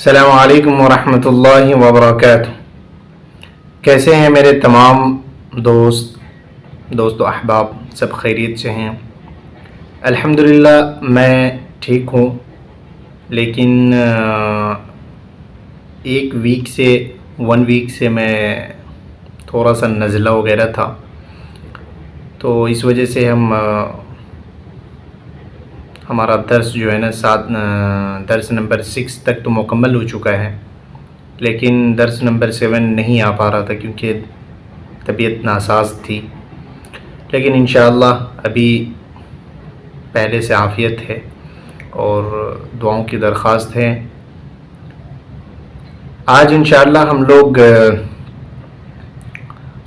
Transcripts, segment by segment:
السلام علیکم ورحمۃ اللہ وبرکاتہ۔ کیسے ہیں میرے تمام دوست و احباب؟ سب خیریت سے ہیں؟ الحمدللہ میں ٹھیک ہوں، لیکن ون ویک سے میں تھوڑا سا نزلہ وغیرہ تھا، تو اس وجہ سے ہمارا درس جو ہے نا درس نمبر 6 تک تو مکمل ہو چکا ہے، لیکن درس نمبر 7 نہیں آ پا رہا تھا کیونکہ طبیعت ناساز تھی، لیکن انشاءاللہ ابھی پہلے سے عافیت ہے اور دعاؤں کی درخواست ہے۔ آج انشاءاللہ ہم لوگ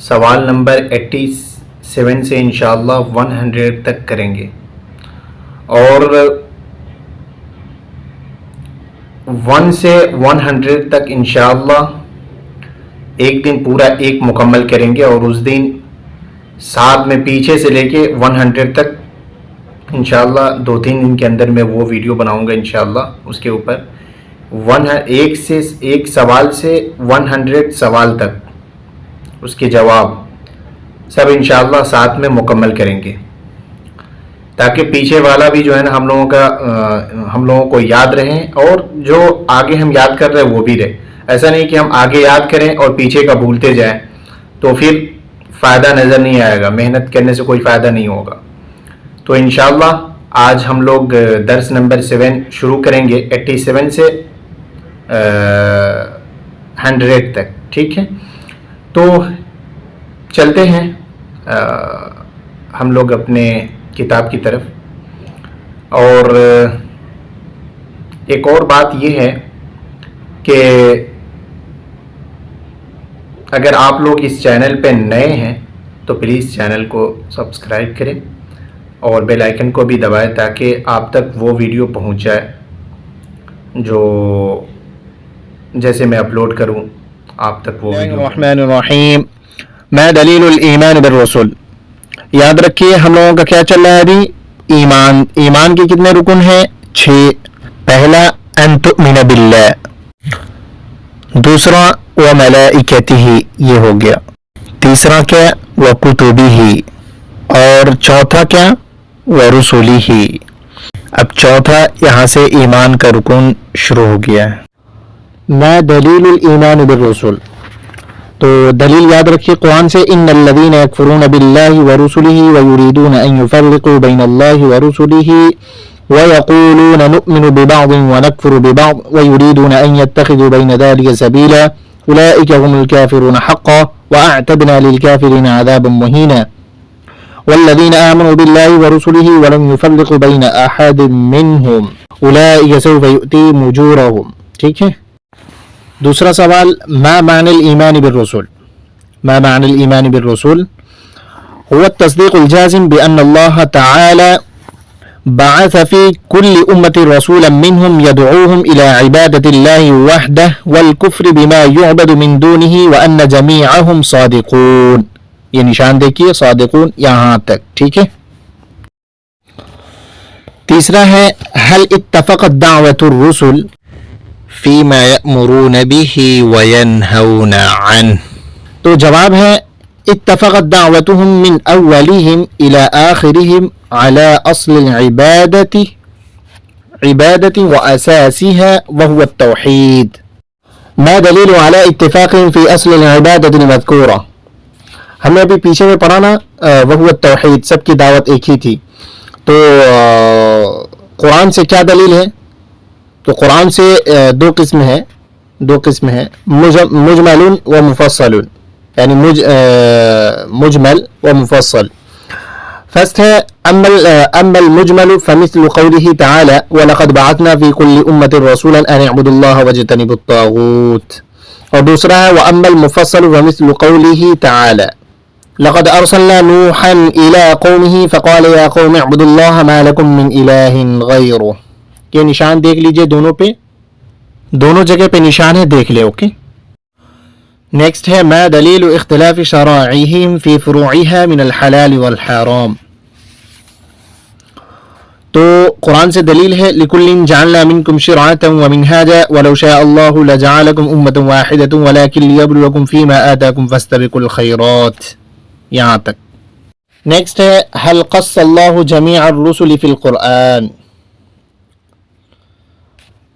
سوال نمبر 87 سے انشاءاللہ 100 تک کریں گے، اور 1 سے 100 تک انشاءاللہ ایک دن پورا ایک مکمل کریں گے، اور اس دن ساتھ میں پیچھے سے لے کے 100 تک انشاءاللہ 2-3 دن کے اندر میں وہ ویڈیو بناؤں گا انشاءاللہ۔ اس کے اوپر ایک سوال سے 100 سوال تک اس کے جواب سب انشاءاللہ ساتھ میں مکمل کریں گے، تاکہ پیچھے والا بھی جو ہے نا ہم لوگوں کو یاد رہے، اور جو آگے ہم یاد کر رہے ہیں وہ بھی رہے۔ ایسا نہیں کہ ہم آگے یاد کریں اور پیچھے کا بھولتے جائیں، تو پھر فائدہ نظر نہیں آئے گا، محنت کرنے سے کوئی فائدہ نہیں ہوگا۔ تو انشاءاللہ آج ہم لوگ درس نمبر 7 شروع کریں گے، 87 سے 100 تک، ٹھیک ہے؟ تو چلتے ہیں ہم لوگ اپنے کتاب کی طرف۔ اور ایک اور بات یہ ہے کہ اگر آپ لوگ اس چینل پہ نئے ہیں تو پلیز چینل کو سبسکرائب کریں اور بیل آئیکن کو بھی دبائیں، تاکہ آپ تک وہ ویڈیو پہنچ جائے جو جیسے میں اپلوڈ کروں آپ تک وہ ویڈیو۔ الرحمن الرحیم، میں دلیل الایمان بالرسل۔ یاد رکھیے ہم لوگوں کا کیا چل رہا ہے ابھی؟ ایمان کے کتنے رکن ہیں؟ 6۔ پہلا ان تؤمن باللہ، دوسرا وملائکتہ، یہ ہو گیا۔ تیسرا کیا؟ وکتبہ، اور چوتھا کیا؟ ورسلہ۔ اب چوتھا یہاں سے ایمان کا رکن شروع ہو گیا ہے۔ ما دلیل الایمان بالرسل، تو دلیل یاد رکھیے قرآن سے، ان الذین یکفرون باللہ ورسلہ ویریدون ان یفرقوا بین اللہ ورسلہ ویقولون نؤمن ببعض ونکفر ببعض ویریدون ان یتخذوا بین ذلک سبیلا اولئک هم الکافرون حقا واعتدنا للکافرین عذابا مہینا والذین آمنوا باللہ ورسلہ ولم یفرقوا بین احد منہم اولئک سوف یؤتیہم اجورہم۔ ٹھیک ہے؟ دوسرا سوال، ما معنی الایمان بالرسل؟ ما معنی الایمان بالرسل؟ هو التصدیق الجازم بأن الله تعالى بعث في كل أمة رسولا منهم يدعوهم إلى عبادة الله وحده والكفر بما يعبد من دونه وأن جميعهم صادقون۔ یہ نشان دیکھیے، صادقون یہاں تک، ٹھیک ہے؟ تیسرا ہے، هل اتفقت دعوة الرسل فيما يأمرون به وينهون عنه؟ تو جواب ہے، اتفقت دعوتهم من اولهم الى آخرهم على اصل عبادة واساسها وهو التوحيد۔ ما دلیل على اتفاقهم في اصل العبادة المذکورة؟ ہم نے ابھی پیچھے میں پڑھا نا، وهو التوحید، سب کی دعوت ایک ہی تھی۔ تو قرآن سے کیا دلیل ہے؟ تو قرآن سے دو قسم ہیں، مجمل و مفصل، یعنی مجمل و مفصل۔ فرسٹ ہے، اما المجمل فمثل قوله تعالى وَلَقَدْ بَعَثْنَا فِي كُلِّ أُمَّةٍ رَسُولًا أَنِ اعْبُدُوا اللَّهَ وَاجْتَنِبُوا الطَّاغُوتَ۔ اور دوسرا ہے، وَأَمَّا الْمُفَصَّلُ فَمِثْلُ قَوْلِهِ تَعَالَى لَقَدْ أَرْسَلْنَا نُوحًا إِلَىٰ قَوْمِهِ فَقَالَ يَا قَوْمِ اعْبُدُوا اللَّهَ مَا لَكُم مِّنْ إِلَٰهٍ غَيْرُهُ۔ یہ نشان دیکھ لیجئے، دونوں جگہ پہ نشان ہے، دیکھ لے، اوکے؟ نیکسٹ ہے، ما دلیل اختلاف شرائعہم فی فروعها من الحلال والحرام۔ تو قرآن سے دلیل ہے لِكُلٍّ جَعَلْنَا مِنْكُمْ شِرْعَةً وَمِنْهَاجًا وَلَوْ شَاءَ اللَّهُ لَجَعَلَكُمْ أُمَّةً وَاحِدَةً وَلَكِنْ لِيَبْلُوَكُمْ فِي مَا آتَاكُمْ فَاسْتَبِقُوا الْخَيْرَاتِ. یہاں تک. نیکسٹ ہے هل قص اللہ جمیع الرسل فی القرآن.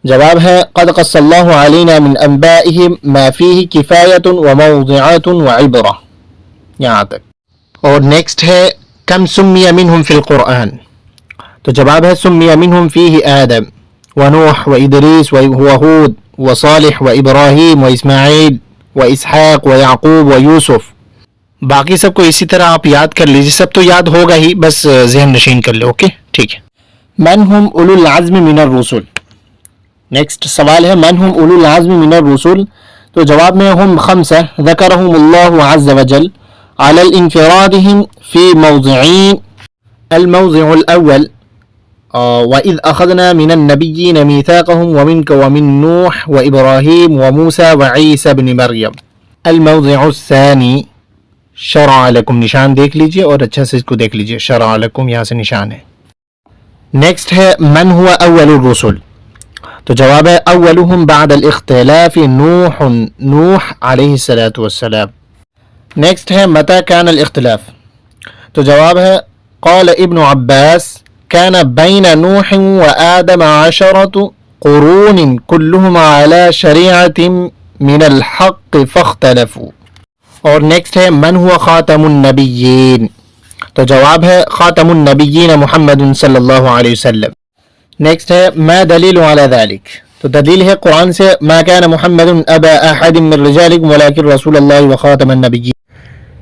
جواب ہے قد قص اللہ علینا من انبائهم ما فیہ کفایۃ وموضعات وعبرہ. یہاں تک. اور نیکسٹ ہے کم سمی منہم فی القرآن. تو جواب ہے سمی منہم فیہ آدم ونوح وادریس وہود وصالح وابراہیم واسماعیل واسحاق ویعقوب ویوسف. باقی سب کو اسی طرح آپ یاد کر لیجیے، سب تو یاد ہوگا ہی، بس ذہن نشین کر لیں. اوکے ٹھیک ہے. من ہم اولو العزم من الرسل. نیکسٹ سوال ہے من ہم اولو العزم من الرسل. تو جواب میں ہم خمسہ ذکرہم اللہ عز وجل على الانفرادهم في موضعين. الموضع الأول وإذ أخذنا من النبيين ميثاقهم ومنك ومن نوح وإبراهيم وموسى وعيسى بن مريم. الموضع الثاني شرع لكم. نشان دیکھ لیجئے اور اچھا سے اس کو دیکھ لیجئے. شرع لكم یہاں سے نشان ہے. نیکسٹ ہے من هو اول الرسل. تو جواب ہے اولهم بعد الاختلاف نوح علیہ الصلاۃ والسلام. نیکسٹ ہے متى كان الاختلاف. تو جواب ہے قال ابن عباس كان بين نوح وآدم 10 قرون كلهم على شريعة من الحق فاختلفوا. اور نیکسٹ ہے من هو خاتم النبیین. تو جواب ہے خاتم النبیین محمد صلی اللہ علیہ وسلم. نیکسٹ ہے ما دلیل علی ذلك. تو دلیل ہے قرآن سے ما كان محمد ابا احد من رجالكم ولكن رسول اللہ وخاتم النبیین.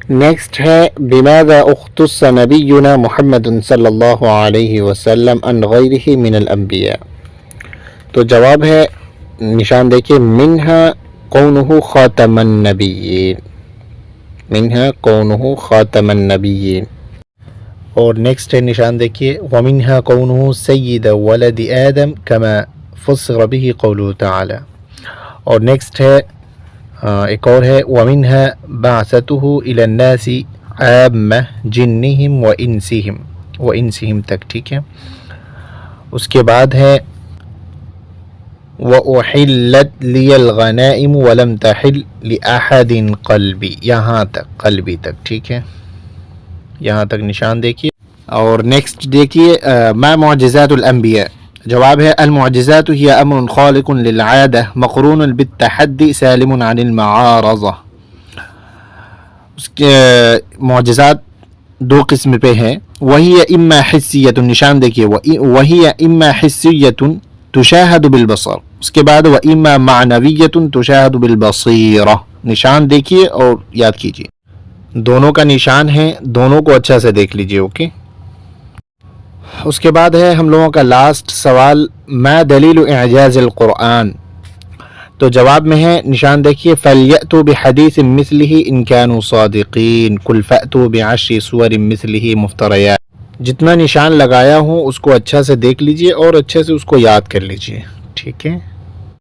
نیکسٹ ہے بماذا اختص نبینا محمد صلی اللہ علیہ وسلم عن غیرہ من الانبیاء. تو جواب ہے نشان دیکھیے منہا کونہ خاتم النبیین. منہا کونہ خاتم النبیین. اور نیکسٹ ہے نشان دیکھیے ومنہا کونہ سید ولد آدم کما فسر به قوله تعالی. اور نیکسٹ ہے ایک اور ہے ومنها بعثته الى الناس عامہ جنہم وانسہم تک. ٹھیک ہے. اس کے بعد ہے وَأُحِلَّتْ لِيَ الْغَنَائِمُ وَلَمْ تَحِلْ لِأَحَدٍ قَلْبِي. یہاں تک قلبی تک. ٹھیک ہے. یہاں تک نشان دیکھیے. اور نیکسٹ دیکھیے ما معجزات الانبیاء. جواب ہے المعجزات هي امر خالق للعادة مقرون بالتحدي سالم عن المعارضة. اس کے معجزات دو قسم پہ ہیں. وهي اما حسیۃ. نشان دیکھیے وهي اما حسیۃ تشاہد بالبصر. اس کے بعد وَإِمَّا مَعْنَوِيَّةٌ تُشَاهَدُ بِالْبَصِيرَةِ. نشان دیکھیے اور یاد کیجیے. دونوں کا نشان ہے، دونوں کو اچھا سے دیکھ لیجیے. اوکے. اس کے بعد ہے ہم لوگوں کا لاسٹ سوال ما دلیل اعجاز القرآن. تو جواب میں ہے نشان دیکھیے فَلْيَأْتُوا بِحَدِيثٍ مِثْلِهِ إِنْ كَانُوا صَادِقِينَ قُلْ فَأْتُوا بِعَشْرِ سُوَرٍ مِثْلِهِ مُفْتَرَيَاتٍ. جتنا نشان لگایا ہوں اس کو اچھا سے دیکھ لیجئے اور اچھے سے اس کو یاد کر لیجئے. ٹھیک ہے.